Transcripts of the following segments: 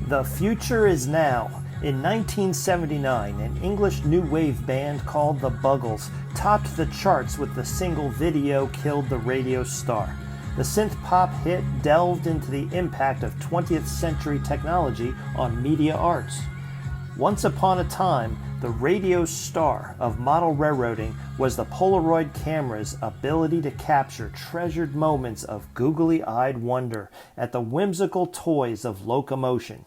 The future is now. In 1979, an English new wave band called the Buggles topped the charts with the single Video Killed the Radio Star. The synth-pop hit delved into the impact of 20th century technology on media arts. Once upon a time, the radio star of model railroading was the Polaroid camera's ability to capture treasured moments of googly-eyed wonder at the whimsical toys of locomotion.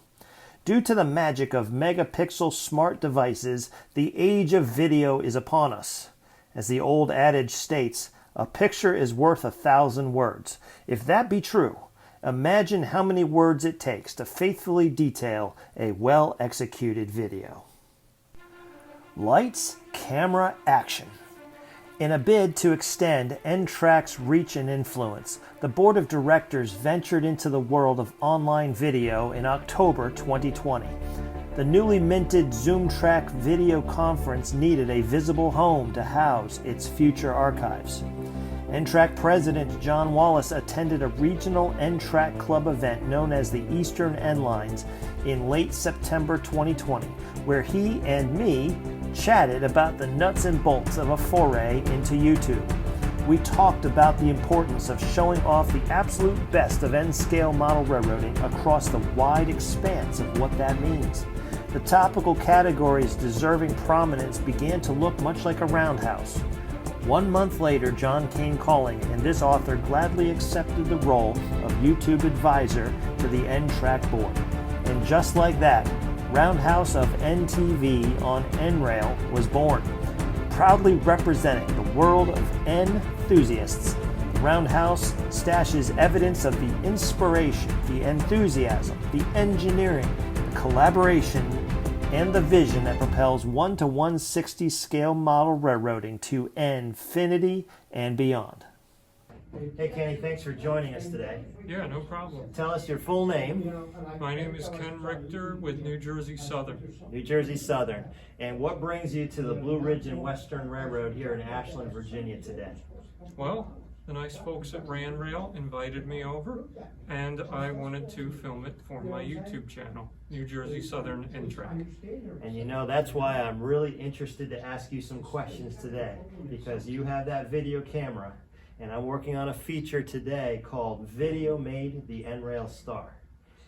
Due to the magic of megapixel smart devices, the age of video is upon us. As the old adage states, a picture is worth 1,000 words. If that be true, imagine how many words it takes to faithfully detail a well-executed video. Lights, camera, action. In a bid to extend NRail's reach and influence, the board of directors ventured into the world of online video in October 2020. The newly minted ZoomTRAK video conference needed a visible home to house its future archives. NRail President John Wallace attended a regional NRail Club event known as the Eastern End Lines in late September 2020, where he and me chatted about the nuts and bolts of a foray into YouTube. We talked about the importance of showing off the absolute best of N-scale model railroading across the wide expanse of what that means. The topical categories deserving prominence began to look much like a roundhouse. 1 month later, John came calling, and this author gladly accepted the role of YouTube advisor to the NRail board. And just like that, Roundhouse of NTV on NRail was born. Proudly representing the world of N-thusiasts, Roundhouse stashes evidence of the inspiration, the enthusiasm, the engineering, the collaboration, and the vision that propels 1:160 scale model railroading to infinity and beyond. Hey Kenny, thanks for joining us today. Yeah, no problem. Tell us your full name. My name is Ken Richter with New Jersey Southern. New Jersey Southern. And what brings you to the Blue Ridge and Western Railroad here in Ashland, Virginia today? Well, the nice folks at NRail invited me over, and I wanted to film it for my YouTube channel, New Jersey Southern NRail. And you know, that's why I'm really interested to ask you some questions today, because you have that video camera, and I'm working on a feature today called Video Made the NRail Star.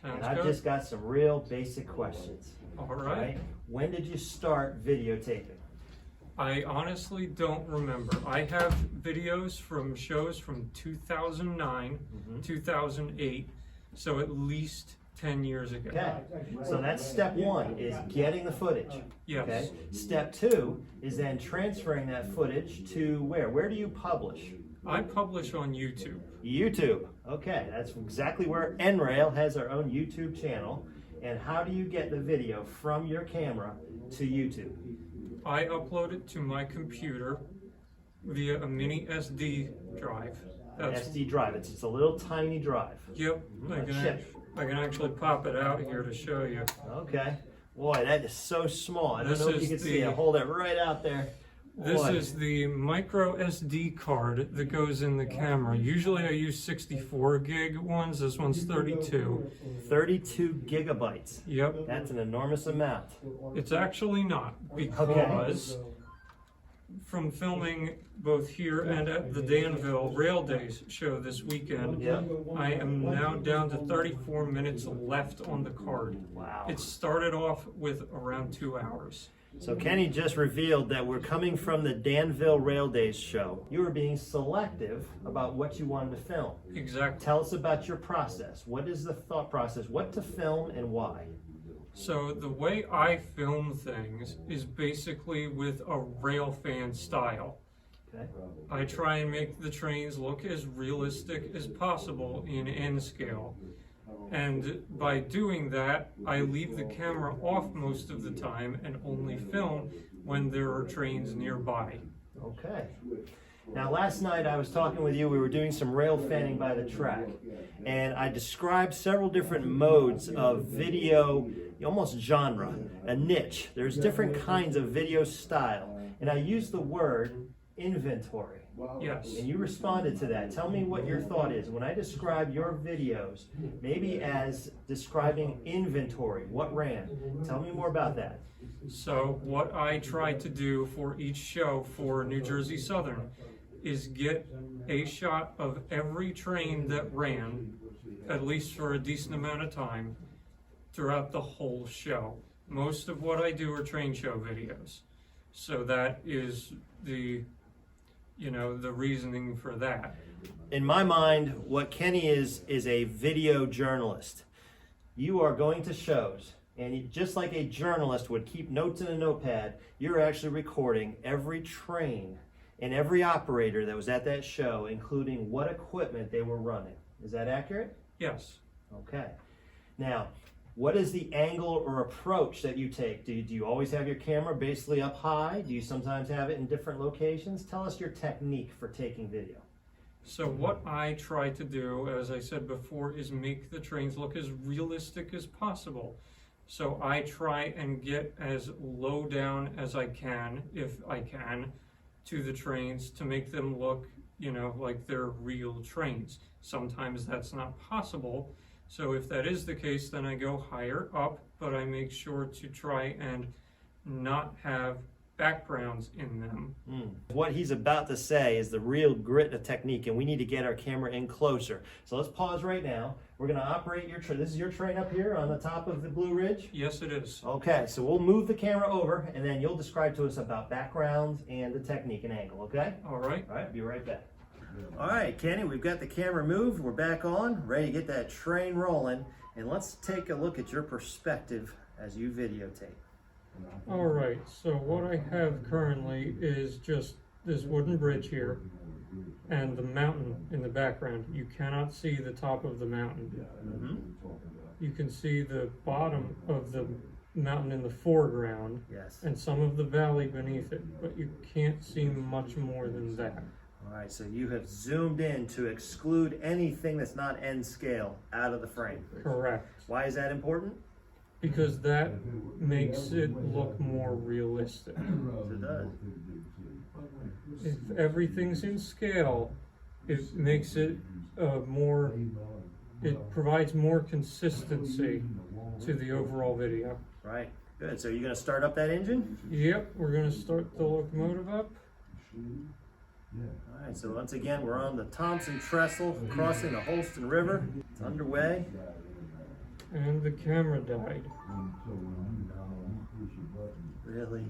Sounds and I've good. just got some real basic questions. All right. When did you start videotaping? I honestly don't remember. I have videos from shows from 2009, 2008, so at least 10 years ago. Okay, so that's step one, is getting the footage. Yes. Okay. Step two is then transferring that footage to where? Where do you publish? I publish on YouTube. YouTube. Okay, that's exactly where NRail has our own YouTube channel. And how do you get the video from your camera to YouTube? I upload it to my computer via a mini SD drive. SD drive. It's just a little tiny drive. Yep. I can actually pop it out here to show you. Okay. Boy, that is so small. I don't know if you can see it. the- Hold it right out there. This Boy. is the micro SD card that goes in the camera. Usually I use 64 gig ones. This one's 32. 32 gigabytes. Yep. That's an enormous amount. It's actually not, because from filming both here and at the Danville Rail Days show this weekend, Yeah. I am now down to 34 minutes left on the card. Wow. It started off with around 2 hours. So Kenny just revealed that we're coming from the Danville Rail Days show. You were being selective about what you wanted to film. Exactly. Tell us about your process. What is the thought process? What to film and why? So the way I film things is basically with a rail fan style. Okay. I try and make the trains look as realistic as possible in N scale. And by doing that, I leave the camera off most of the time and only film when there are trains nearby. Okay. Now last night I was talking with you, we were doing some rail fanning by the track, and I described several different modes of video, almost genre, a niche. There's different kinds of video style, and I used the word inventory. Yes. And you responded to that. Tell me what your thought is. When I describe your videos, maybe as describing inventory, what ran? Tell me more about that. So what I try to do for each show for New Jersey Southern is get a shot of every train that ran, at least for a decent amount of time, throughout the whole show. Most of what I do are train show videos. So that is the reasoning for that. In my mind, what Kenny is a video journalist. You are going to shows, and just like a journalist would keep notes in a notepad, you're actually recording every train and every operator that was at that show, including what equipment they were running. Is that accurate? Yes. Okay. Now, what is the angle or approach that you take? Do you always have your camera basically up high? Do you sometimes have it in different locations? Tell us your technique for taking video. So what I try to do, as I said before, is make the trains look as realistic as possible. So I try and get as low down as I can, if I can, to the trains to make them look, like they're real trains. Sometimes that's not possible. So if that is the case, then I go higher up, but I make sure to try and not have backgrounds in them. What he's about to say is the real grit of technique, and we need to get our camera in closer. So let's pause right now. We're going to operate your train. This is your train up here on the top of the Blue Ridge? Yes, it is. Okay, so we'll move the camera over, and then you'll describe to us about backgrounds and the technique and angle, okay? All right. All right, be right back. All right, Kenny, we've got the camera moved. We're back on, ready to get that train rolling. And let's take a look at your perspective as you videotape. All right, so what I have currently is just this wooden bridge here and the mountain in the background. You cannot see the top of the mountain. You can see the bottom of the mountain in the foreground, Yes. and some of the valley beneath it, but you can't see much more than that. All right, so you have zoomed in to exclude anything that's not N scale out of the frame. Correct. Why is that important? Because that makes it look more realistic. It does. If everything's in scale, it makes it it provides more consistency to the overall video. Right, good. So you're going to start up that engine? Yep, we're going to start the locomotive up. All right, so once again, we're on the Thompson Trestle crossing the Holston River. It's underway. And the camera died. Really?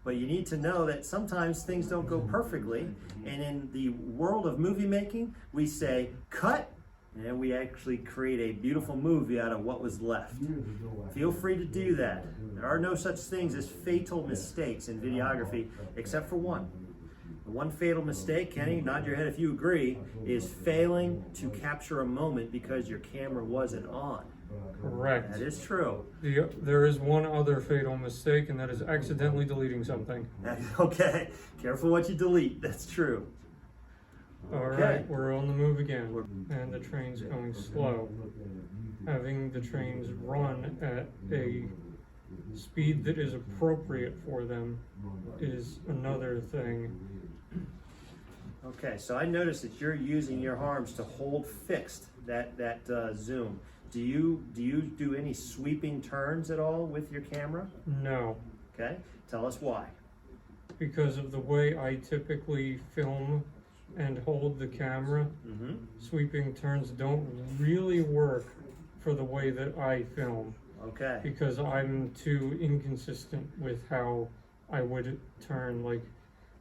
But you need to know that sometimes things don't go perfectly. And in the world of movie making, we say, cut, and we actually create a beautiful movie out of what was left. Feel free to do that. There are no such things as fatal mistakes in videography, except for one. The one fatal mistake, Kenny, nod your head if you agree, is failing to capture a moment because your camera wasn't on. Correct. That is true. There is one other fatal mistake, and that is accidentally deleting something. Okay, careful what you delete. That's true. All right, we're on the move again, and the train's going slow. Having the trains run at a speed that is appropriate for them is another thing. Okay, so I noticed that you're using your arms to hold fixed that zoom. Do you do any sweeping turns at all with your camera? No. Okay, tell us why. Because of the way I typically film and hold the camera, sweeping turns don't really work for the way that I film. Okay. Because I'm too inconsistent with how I would turn. Like,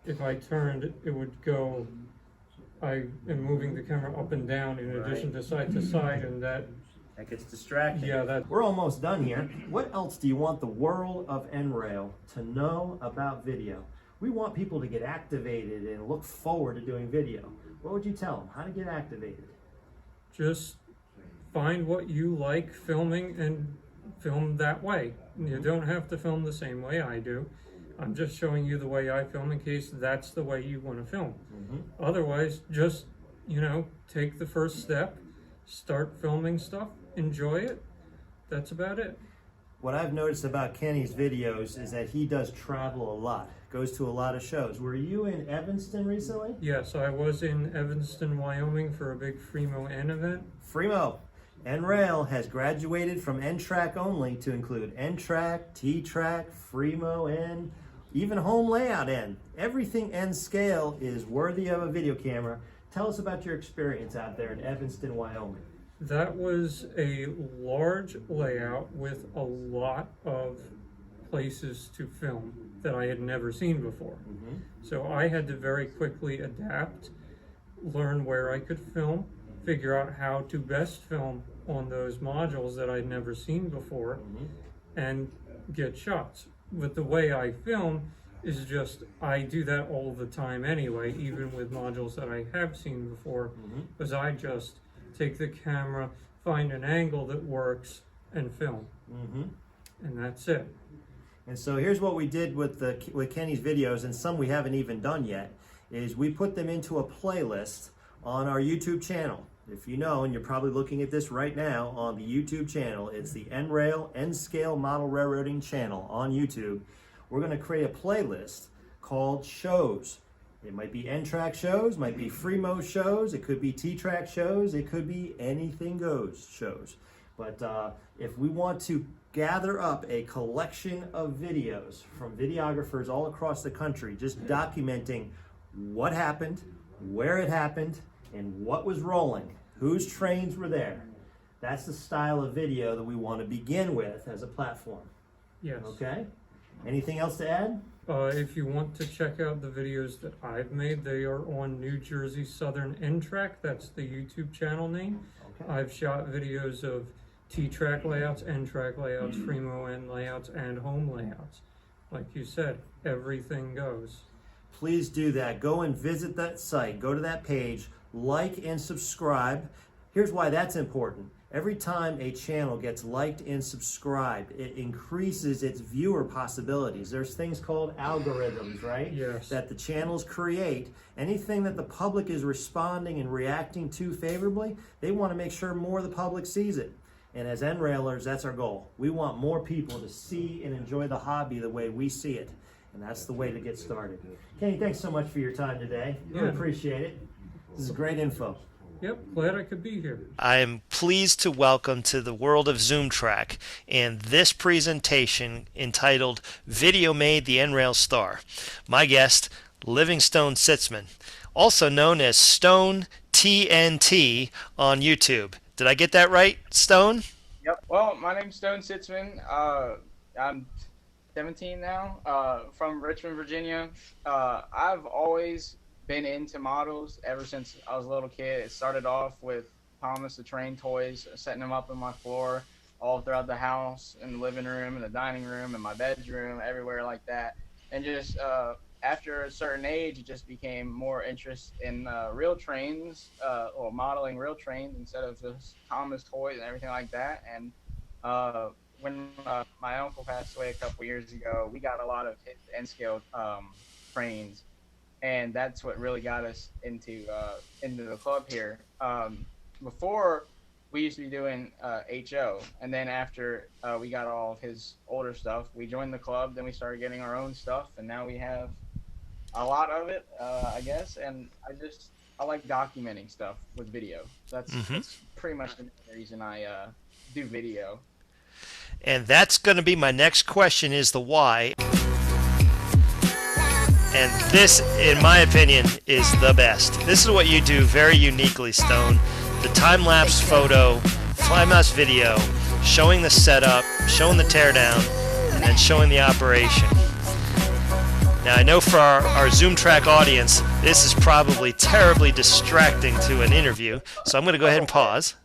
if I turned, it would go, I am moving the camera up and down in addition to side, and that gets distracting. Yeah, We're almost done here. What else do you want the world of NRail to know about video? We want people to get activated and look forward to doing video. What would you tell them? How to get activated? just find what you like filming and film that way. You don't have to film the same way I do. I'm just showing you the way I film in case that's the way you want to film. Otherwise, just, take the first step, start filming stuff, enjoy it. That's about it. What I've noticed about Kenny's videos is that he does travel a lot, goes to a lot of shows. Were you in Evanston recently? Yes, I was in Evanston, Wyoming for a big Fremo N event. Fremo. NRail has graduated from NTRAK only to include NTRAK, TTRAK, Fremo N, even home layout N. Everything N scale is worthy of a video camera. Tell us about your experience out there in Evanston, Wyoming. That was a large layout with a lot of places to film that I had never seen before. So I had to very quickly adapt, learn where I could film, figure out how to best film on those modules that I'd never seen before, and get shots. But the way I film is just, I do that all the time anyway, even with modules that I have seen before, because I just take the camera, find an angle that works, and film. And that's it. And so here's what we did with Kenny's videos, and some we haven't even done yet, is we put them into a playlist on our YouTube channel. If you know, and you're probably looking at this right now on the YouTube channel, it's the NRail, N-Scale Model Railroading channel on YouTube. We're going to create a playlist called Shows. It might be NTRAK shows, might be Fremo shows, it could be TTRAK shows, it could be anything goes shows. But if we want to gather up a collection of videos from videographers all across the country, just documenting what happened, where it happened, and what was rolling, whose trains were there. That's the style of video that we want to begin with as a platform. Yes. Okay? Anything else to add? If you want to check out the videos that I've made, they are on New Jersey Southern NTRAK. That's the YouTube channel name. Okay. I've shot videos of TTRAK layouts, NTRAK layouts, Fremo N layouts, and home layouts. Like you said, everything goes. Please do that. Go and visit that site. Go to that page. Like and subscribe. Here's why that's important. Every time a channel gets liked and subscribed, it increases its viewer possibilities. There's things called algorithms, right? Yes. That the channels create. Anything that the public is responding and reacting to favorably, they want to make sure more of the public sees it. And as NRailers, that's our goal. We want more people to see and enjoy the hobby the way we see it. And that's the way to get started. Kenny, thanks so much for your time today. I appreciate it. This is great info. Yep, glad I could be here. I am pleased to welcome to the world of ZoomTRAK and this presentation entitled Video Made the NRail Star. My guest, Stone Sitzman, also known as Stone TNT on YouTube. Did I get that right, Stone? Yep. Well, my name's Stone Sitzman. I'm 17 now, from Richmond, Virginia. I've always been into models ever since I was a little kid. It started off with Thomas the Train toys, setting them up on my floor all throughout the house, in the living room, in the dining room, in my bedroom, everywhere like that. And just after a certain age, it just became more interest in real trains, or modeling real trains instead of just Thomas toys and everything like that. And when my uncle passed away a couple years ago, we got a lot of his N-scale trains. And that's what really got us into the club here. Before, we used to be doing HO, and then after we got all of his older stuff, we joined the club. Then we started getting our own stuff, and now we have a lot of it, I guess. And I like documenting stuff with video. That's pretty much the reason I do video. And that's going to be my next question: is the why. And this, in my opinion, is the best. This is what you do very uniquely, Stone. The time-lapse photo, fly-mouse video, showing the setup, showing the teardown, and then showing the operation. Now, I know for our ZoomTRAK audience, this is probably terribly distracting to an interview, so I'm going to go ahead and pause.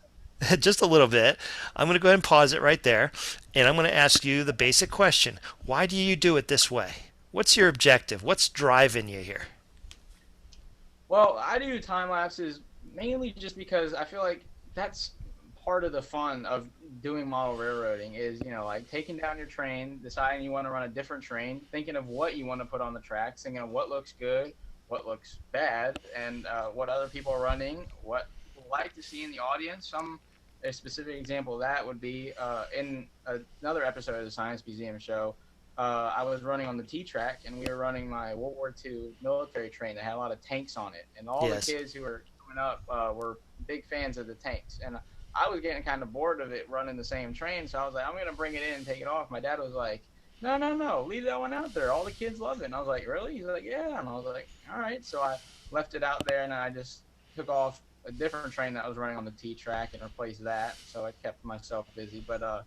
Just a little bit. I'm going to go ahead and pause it right there, and I'm going to ask you the basic question. Why do you do it this way? What's your objective? What's driving you here? Well, I do time lapses mainly just because I feel like that's part of the fun of doing model railroading is, like taking down your train, deciding you want to run a different train, thinking of what you want to put on the tracks, thinking of what looks good, what looks bad, and what other people are running, what people like to see in the audience. Some a specific example of that would be in another episode of the Science Museum show. I was running on the T-track, and we were running my World War II military train that had a lot of tanks on it. And all the Yes. kids who were coming up were big fans of the tanks. And I was getting kind of bored of it running the same train, so I was like, I'm going to bring it in and take it off. My dad was like, no, no, no, leave that one out there. All the kids love it. And I was like, really? He's like, yeah. And I was like, all right. So I left it out there, and I just took off a different train that was running on the T-track and replaced that. So I kept myself busy. But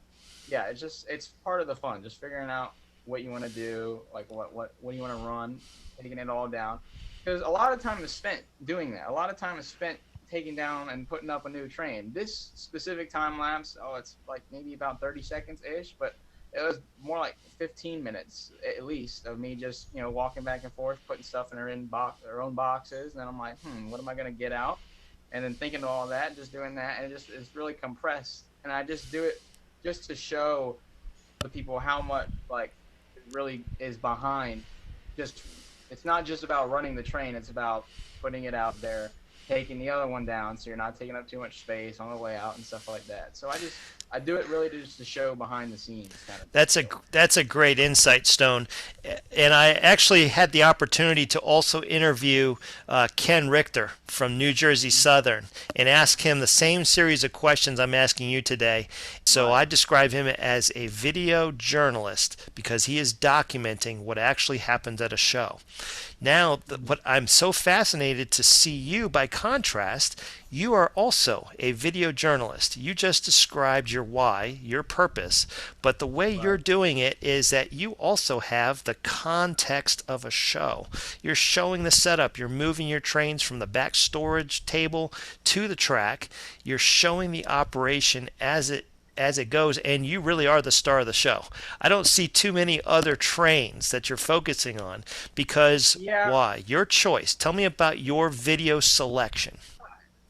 yeah, it's part of the fun, just figuring out what you want to do, like what do you want to run, taking it all down. Because a lot of time is spent doing that. A lot of time is spent taking down and putting up a new train. This specific time lapse, it's like maybe about 30 seconds ish, but it was more like 15 minutes at least of me just walking back and forth, putting stuff in her own boxes, and then I'm like, what am I gonna get out? And then thinking of all that, just doing that, and it's really compressed. And I just do it just to show the people how much like it really is behind. Just it's not just about running the train; it's about putting it out there, taking the other one down, so you're not taking up too much space on the way out and stuff like that. So I do it really just to show behind the scenes kind of. That's a great insight, Stone. And I actually had the opportunity to also interview Ken Richter from New Jersey Southern and ask him the same series of questions I'm asking you today. So I describe him as a video journalist because he is documenting what actually happens at a show. Now, what I'm so fascinated to see you, by contrast, you are also a video journalist. You just described your why, your purpose, but the way you're doing it is that you also have the context of a show. You're showing the setup. You're moving your trains from the back storage table to the track. You're showing the operation as it goes, and you really are the star of the show. I don't see too many other trains that you're focusing on because why? Your choice. Tell me about your video selection.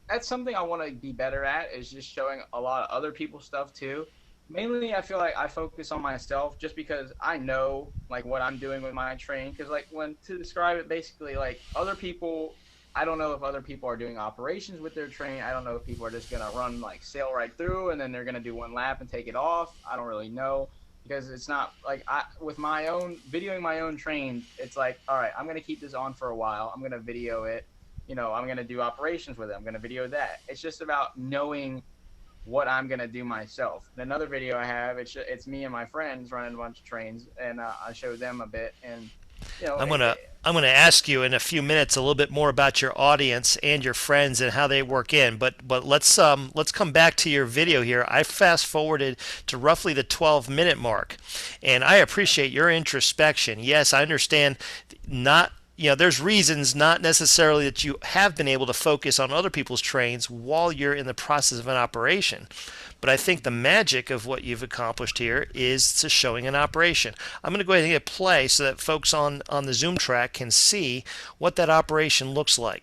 That's something I want to be better at, is just showing a lot of other people's stuff too. Mainly, I feel like I focus on myself just because I know like what I'm doing with my train. Because like when to describe it, basically like other people, I don't know if other people are doing operations with their train. I don't know if people are just gonna run like sail right through and then they're gonna do one lap and take it off. I don't really know, because it's not like with my own videoing my own train. It's like, all right, I'm gonna keep this on for a while. I'm gonna video it. I'm going to do operations with it. I'm going to video that. It's just about knowing what I'm going to do myself. And another video I have, it's me and my friends running a bunch of trains, and I show them a bit. And I'm gonna ask you in a few minutes a little bit more about your audience and your friends and how they work in. But let's come back to your video here. I fast forwarded to roughly the 12-minute mark, and I appreciate your introspection. Yes, I understand. There's reasons, not necessarily that you have been able to focus on other people's trains while you're in the process of an operation. But I think the magic of what you've accomplished here is to showing an operation. I'm going to go ahead and hit play so that folks on the ZoomTRAK can see what that operation looks like.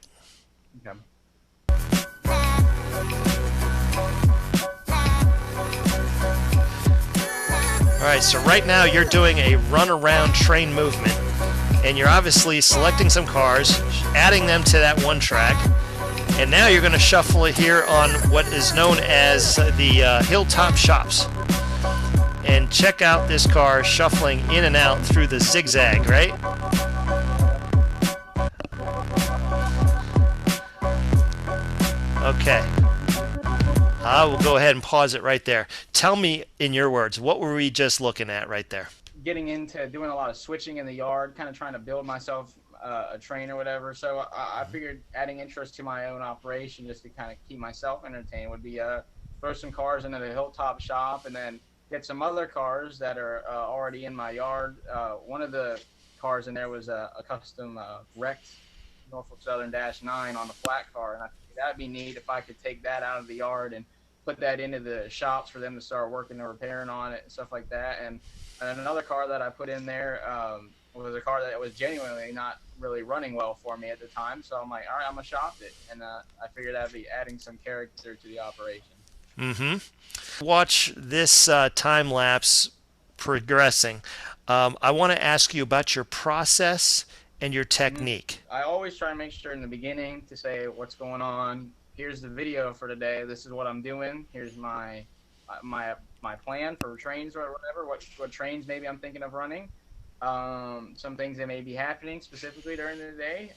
Okay. All right, so right now you're doing a run-around train movement. And you're obviously selecting some cars, adding them to that one track, and now you're going to shuffle it here on what is known as the Hilltop Shops. And check out this car shuffling in and out through the zigzag, right? Okay. I will go ahead and pause it right there. Tell me in your words, what were we just looking at right there? Getting into doing a lot of switching in the yard, kind of trying to build myself a train or whatever. So I figured adding interest to my own operation just to kind of keep myself entertained would be throw some cars into the Hilltop Shop and then get some other cars that are already in my yard. One of the cars in there was a custom wrecked Norfolk Southern -9 on the flat car, and I figured that'd be neat if I could take that out of the yard and put that into the shops for them to start working and repairing on it and stuff like that. And another car that I put in there was a car that was genuinely not really running well for me at the time. So I'm like, all right, I'm going to shop it. And I figured I'd be adding some character to the operation. Mm-hmm. Watch this time lapse progressing. I want to ask you about your process and your technique. I always try to make sure in the beginning to say what's going on, here's the video for today. This is what I'm doing. Here's my plan for trains or whatever. What trains maybe I'm thinking of running. Some things that may be happening specifically during the day,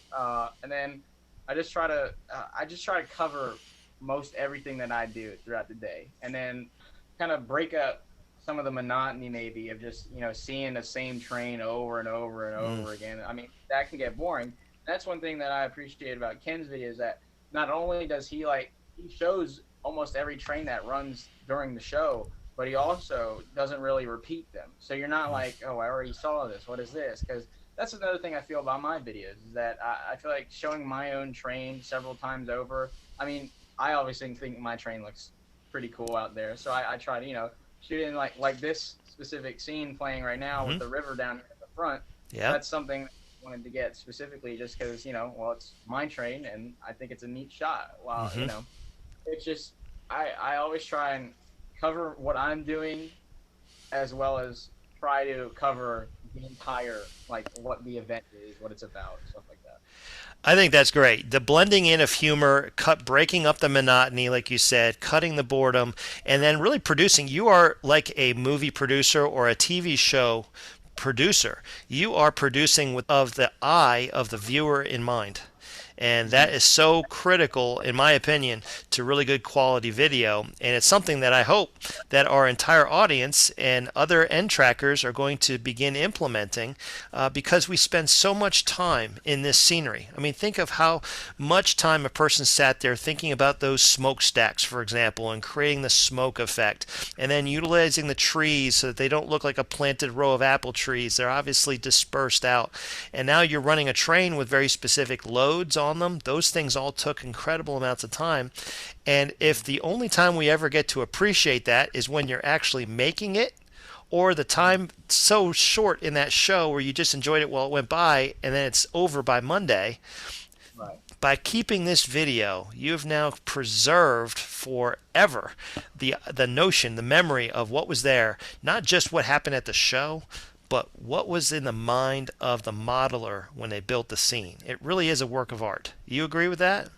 and then I just try to cover most everything that I do throughout the day, and then kind of break up some of the monotony maybe of just seeing the same train over and over and over again. I mean, that can get boring. That's one thing that I appreciate about Ken's videos, that not only does he shows almost every train that runs during the show, but he also doesn't really repeat them. So you're not like, oh, I already saw this. What is this? Because that's another thing I feel about my videos, is that I feel like showing my own train several times over. I mean, I obviously think my train looks pretty cool out there. So I try to, shoot in like this specific scene playing right now with the river down here at the front. Yeah. That's something I wanted to get specifically just because, well, it's my train and I think it's a neat shot. Wow, it's just, I always try and cover what I'm doing as well as try to cover the entire, what the event is, what it's about, stuff like that. I think that's great. The blending in of humor, breaking up the monotony, like you said, cutting the boredom, and then really producing. You are like a movie producer or a TV show producer. You are producing with the eye of the viewer in mind. And that is so critical, in my opinion, to really good quality video. And it's something that I hope that our entire audience and other NTRAKers are going to begin implementing, because we spend so much time in this scenery. I mean, think of how much time a person sat there thinking about those smokestacks, for example, and creating the smoke effect, and then utilizing the trees so that they don't look like a planted row of apple trees. They're obviously dispersed out. And now you're running a train with very specific loads on them. Those things all took incredible amounts of time. And if the only time we ever get to appreciate that is when you're actually making it, or the time so short in that show where you just enjoyed it while it went by and then it's over by Monday, right. By keeping this video, you've now preserved forever the notion, the memory of what was there, not just what happened at the show, but what was in the mind of the modeler when they built the scene. It really is a work of art. You agree with that?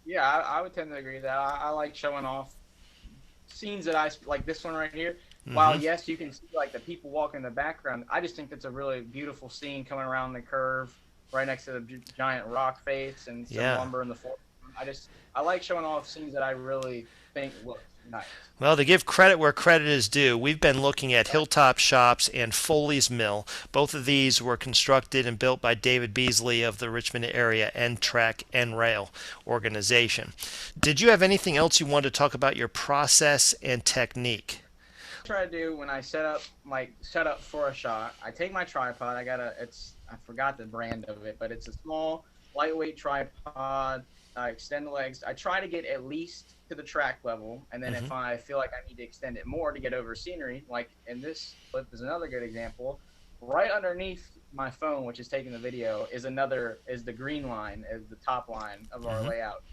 Yeah, I would tend to agree with that. I like showing off scenes that like this one right here. While yes, you can see the people walking in the background, I just think it's a really beautiful scene coming around the curve right next to the giant rock face and some lumber in the foreground. I like showing off scenes that I really think look nice. Well, to give credit where credit is due, we've been looking at Hilltop Shops and Foley's Mill. Both of these were constructed and built by David Beasley of the Richmond area NRail organization. Did you have anything else you wanted to talk about your process and technique? I try to do when I set up for a shot, I take my tripod. I forgot the brand of it, but it's a small, lightweight tripod. I extend the legs. I try to get at least to the track level, and then if I feel like I need to extend it more to get over scenery, like in this clip is another good example. Right underneath my phone, which is taking the video, is the green line, is the top line of our layout,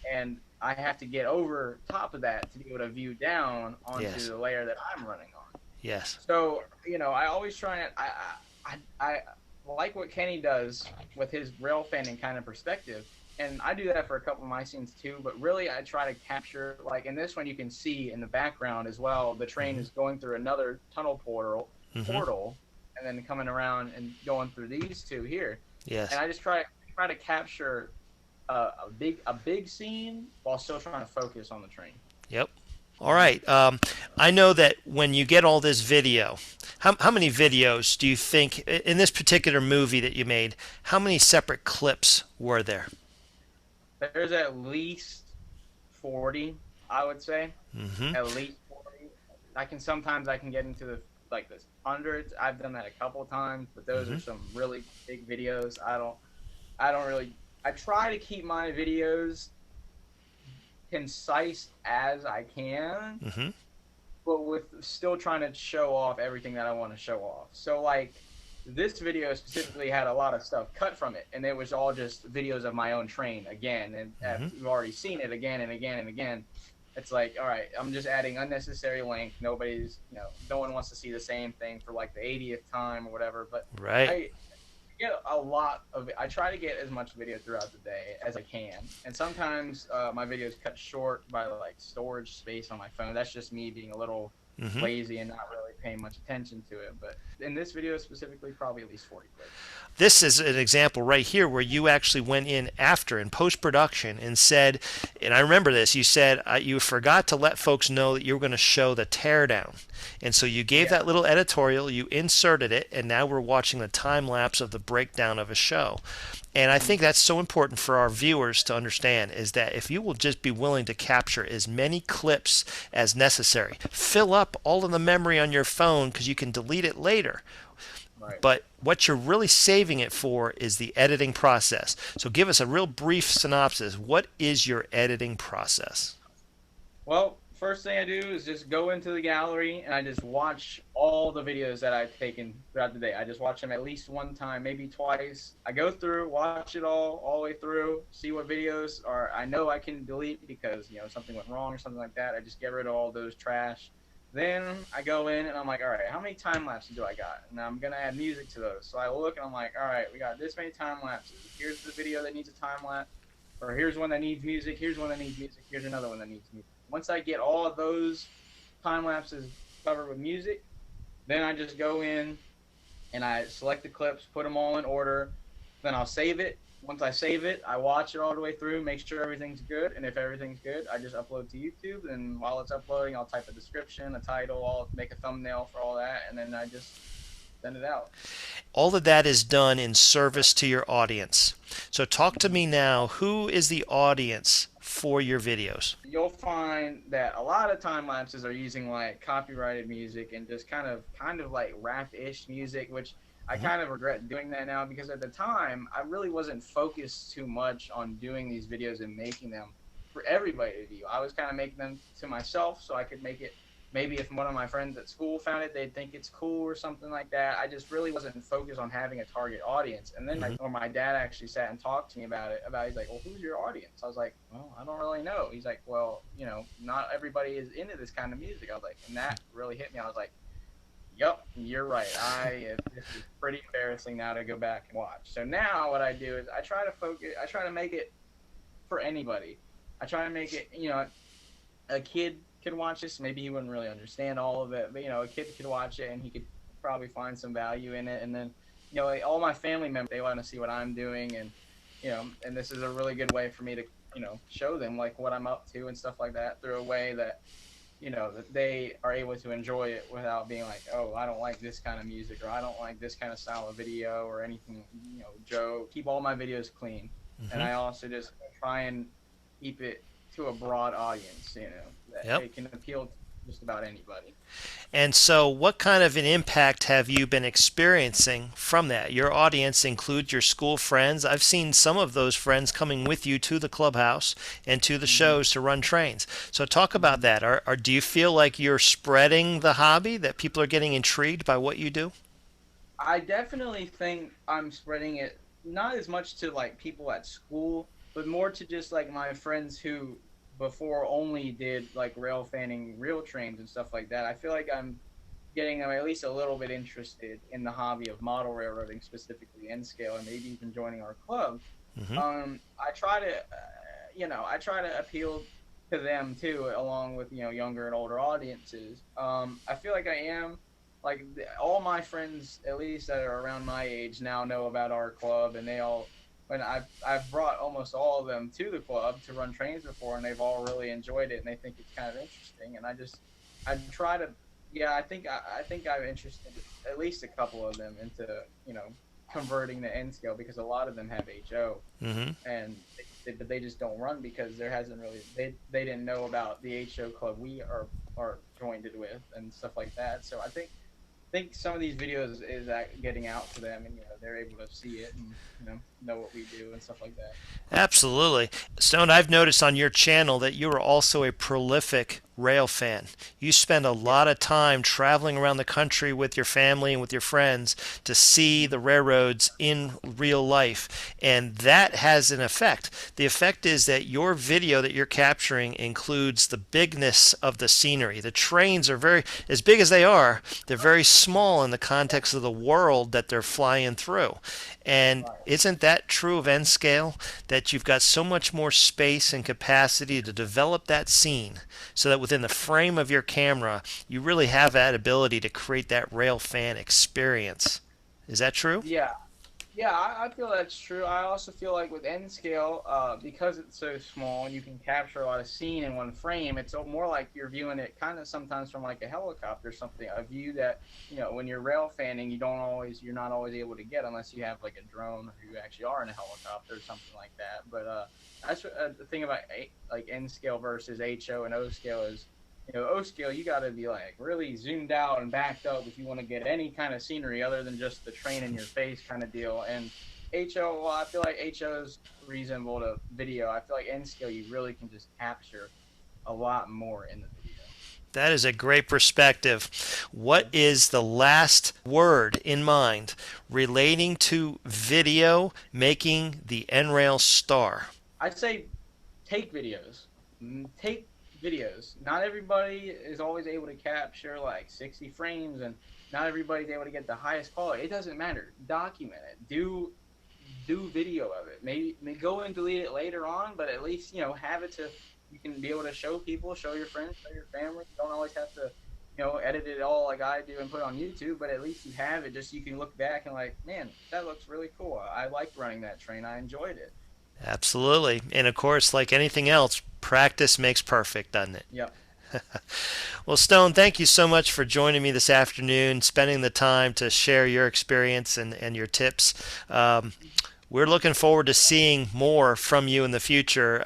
and I have to get over top of that to be able to view down onto the layer that I'm running on. Yes. So I always try and I like what Kenny does with his rail fanning kind of perspective. And I do that for a couple of my scenes too, but really I try to capture, like in this one you can see in the background as well, the train is going through another tunnel portal, and then coming around and going through these two here. Yes. And I just try to capture a big scene while still trying to focus on the train. Yep. All right. I know that when you get all this video, how many videos do you think, in this particular movie that you made, how many separate clips were there? There's at least 40, I would say. At least 40. Sometimes I can get into the hundreds. I've done that a couple of times, but those are some really big videos. I try to keep my videos concise as I can, but with still trying to show off everything that I want to show off. So this video specifically had a lot of stuff cut from it, and it was all just videos of my own train again, and you've already seen it again and again and again. It's like, all right, I'm just adding unnecessary length. Nobody's, no one wants to see the same thing for the 80th time or whatever. But get a lot of. I try to get as much video throughout the day as I can, and sometimes my videos cut short by like storage space on my phone. That's just me being a little lazy and not really paying much attention to it. But in this video specifically, probably at least 40 clips. This is an example right here where you actually went in after in post-production and said, and I remember this, you said you forgot to let folks know that you were going to show the teardown. And so you gave that little editorial, you inserted it, and now we're watching the time lapse of the breakdown of a show. And I think that's so important for our viewers to understand, is that if you will just be willing to capture as many clips as necessary, fill up all of the memory on your phone because you can delete it later. Right. But what you're really saving it for is the editing process. So give us a real brief synopsis. What is your editing process? Well, first thing I do is just go into the gallery and I just watch all the videos that I've taken throughout the day. I just watch them at least one time, maybe twice. I go through, watch it all the way through, see what videos are I know I can delete because, you know, something went wrong or something like that. I just get rid of all those trash. Then I go in and I'm like, all right, how many time lapses do I got? And I'm going to add music to those. So I look and I'm like, all right, we got this many time lapses. Here's the video that needs a time lapse. Or here's one that needs music. Here's one that needs music. Here's another one that needs music. Once I get all of those time lapses covered with music, then I just go in and I select the clips, put them all in order. Then I'll save it. Once I save it, I watch it all the way through, make sure everything's good. And if everything's good, I just upload to YouTube. And while it's uploading, I'll type a description, a title, I'll make a thumbnail for all that. And then I just send it out. All of that is done in service to your audience. So talk to me now. Who is the audience for your videos? You'll find that a lot of time lapses are using like copyrighted music and just kind of like rap-ish music, which I kind of regret doing that now because at the time I really wasn't focused too much on doing these videos and making them for everybody to view. I was kind of making them to myself so I could make it. Maybe if one of my friends at school found it, they'd think it's cool or something like that. I just really wasn't focused on having a target audience. And then my dad actually sat and talked to me about it. He's like, well, who's your audience? I was like, well, I don't really know. He's like, well, you know, not everybody is into this kind of music. I was like, and that really hit me. I was like, yep, you're right. This is pretty embarrassing now to go back and watch. So now what I do is I try to make it for anybody. I try to make it, you know, a kid could watch this. Maybe he wouldn't really understand all of it, but, you know, a kid could watch it and he could probably find some value in it. And then, you know, all my family members, they want to see what I'm doing. And, you know, and this is a really good way for me to, you know, show them like what I'm up to and stuff like that through a way that, you know, that they are able to enjoy it without being like, oh, I don't like this kind of music or I don't like this kind of style of video or anything, you know, Joe. Keep all my videos clean. And I also just try and keep it to a broad audience, you know, that it can appeal to just about anybody. And so what kind of an impact have you been experiencing from that? Your audience includes your school friends. I've seen some of those friends coming with you to the clubhouse and to the shows to run trains. So talk about that. Or do you feel like you're spreading the hobby, that people are getting intrigued by what you do? I definitely think I'm spreading it, not as much to like people at school, but more to just like my friends who before only did like rail fanning real trains and stuff like that. I feel like I'm getting them at least a little bit interested in the hobby of model railroading, specifically N scale, and maybe even joining our club. I try to appeal to them too, along with, you know, younger and older audiences. I feel like I am like all my friends, at least that are around my age, now know about our club, and they all. And I've brought almost all of them to the club to run trains before, and they've all really enjoyed it, and they think it's kind of interesting. And I try to, I think I've interested at least a couple of them into, you know, converting to N scale, because a lot of them have HO, and they just don't run because there hasn't really they didn't know about the HO club we are joined it with and stuff like that. So I think some of these videos is getting out to them, and, you know, they're able to see it and, you know what we do and stuff like that. Absolutely. Stone, I've noticed on your channel that you are also a prolific rail fan. You spend a lot of time traveling around the country with your family and with your friends to see the railroads in real life, and that has an effect. The effect is that your video that you're capturing includes the bigness of the scenery. The trains are very, as big as they are, they're very small in the context of the world that they're flying through. And isn't that true of N scale? That you've got so much more space and capacity to develop that scene so that within the frame of your camera, you really have that ability to create that rail fan experience. Is that true? Yeah, yeah, I feel that's true. I also feel like with N scale, because it's so small and you can capture a lot of scene in one frame, it's more like you're viewing it kind of sometimes from like a helicopter or something, a view that, when you're rail fanning, you're not always able to get unless you have like a drone or you actually are in a helicopter or something like that. But that's the thing about like N scale versus HO and O scale is, O scale, you got to be like really zoomed out and backed up if you want to get any kind of scenery other than just the train in your face kind of deal. And HO, well, I feel like HO is reasonable to video. I feel like N scale, you really can just capture a lot more in the video. That is a great perspective. What is the last word in mind relating to video making the NRail star? I'd say take videos. Take videos. Not everybody is always able to capture like 60 frames, and not everybody's able to get the highest quality. It doesn't matter. Document it. Do video of it. Maybe go and delete it later on, but at least have it to you can be able to show people, show your friends, show your family. You don't always have to edit it all like I do and put it on YouTube, but at least you have it. Just you can look back and like, man, that looks really cool. I liked running that train. I enjoyed it. Absolutely. And of course, like anything else, practice makes perfect, doesn't it? Yep. Well, Stone, thank you so much for joining me this afternoon, spending the time to share your experience and your tips. We're looking forward to seeing more from you in the future.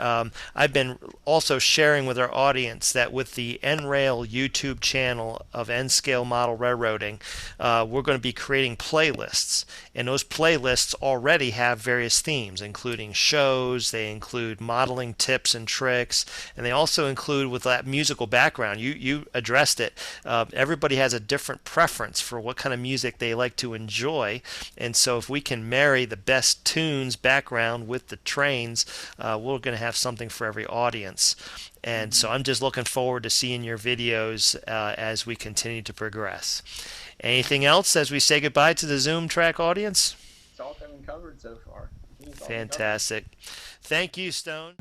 I've been also sharing with our audience that with the NRail YouTube channel of N-Scale Model Railroading, we're going to be creating playlists. And those playlists already have various themes, including shows, they include modeling tips and tricks, and they also include with that musical background. You addressed it. Everybody has a different preference for what kind of music they like to enjoy. And so if we can marry the best tunes background with the trains, we're going to have something for every audience. And so I'm just looking forward to seeing your videos as we continue to progress. Anything else as we say goodbye to the ZoomTRAK audience? It's all been covered so far. Fantastic. Thank you, Stone.